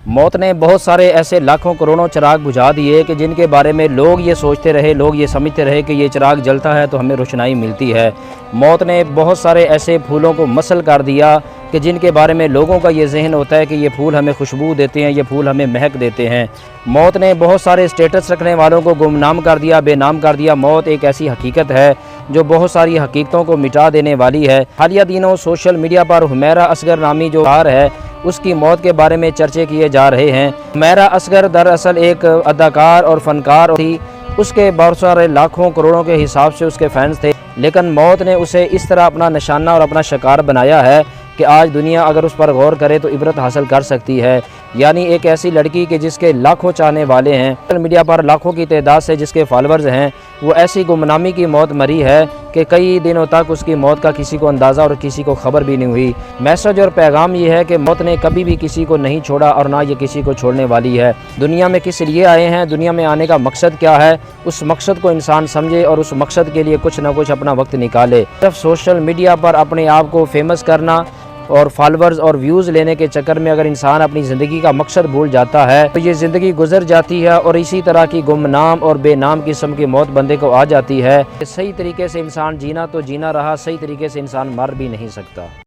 मौत ने बहुत सारे ऐसे लाखों करोड़ों चिराग बुझा दिए कि जिनके बारे में लोग ये सोचते रहे, लोग ये समझते रहे कि ये चिराग जलता है तो हमें रोशनाई मिलती है। मौत ने बहुत सारे ऐसे फूलों को मसल कर दिया कि जिनके बारे में लोगों का ये जहन होता है कि ये फूल हमें खुशबू देते हैं, ये फूल हमें महक देते हैं। मौत ने बहुत सारे स्टेटस रखने वालों को गुमनाम कर दिया, बेनाम कर दिया। मौत एक ऐसी हकीकत है जो बहुत सारी हकीकतों को मिटा देने वाली है। हालिया दिनों सोशल मीडिया पर हुमैरा असगर नामी जो स्टार है उसकी मौत के बारे में चर्चे किए जा रहे हैं। हुमैरा असगर दरअसल एक अदाकार और फनकार थी। उसके बहुत सारे लाखों करोड़ों के हिसाब से उसके फैंस थे, लेकिन मौत ने उसे इस तरह अपना निशाना और अपना शिकार बनाया है कि आज दुनिया अगर उस पर गौर करे तो इबरत हासिल कर सकती है। यानी एक ऐसी लड़की के जिसके लाखों चाहने वाले हैं, सोशल मीडिया पर लाखों की तादाद से जिसके फॉलोअर्स हैं, वो ऐसी गुमनामी की मौत मरी है कि कई दिनों तक उसकी मौत का किसी को अंदाज़ा और किसी को खबर भी नहीं हुई। मैसेज और पैगाम ये है कि मौत ने कभी भी किसी को नहीं छोड़ा और ना ये किसी को छोड़ने वाली है। दुनिया में किस लिए आए हैं, दुनिया में आने का मकसद क्या है, उस मकसद को इंसान समझे और उस मकसद के लिए कुछ ना कुछ अपना वक्त निकाले। सिर्फ सोशल मीडिया पर अपने आप को फेमस करना और फॉलोअर्स और व्यूज़ लेने के चक्कर में अगर इंसान अपनी ज़िंदगी का मकसद भूल जाता है तो ये ज़िंदगी गुजर जाती है और इसी तरह की गुमनाम और बेनाम किस्म की मौत बंदे को आ जाती है। सही तरीके से इंसान जीना तो जीना रहा, सही तरीके से इंसान मर भी नहीं सकता।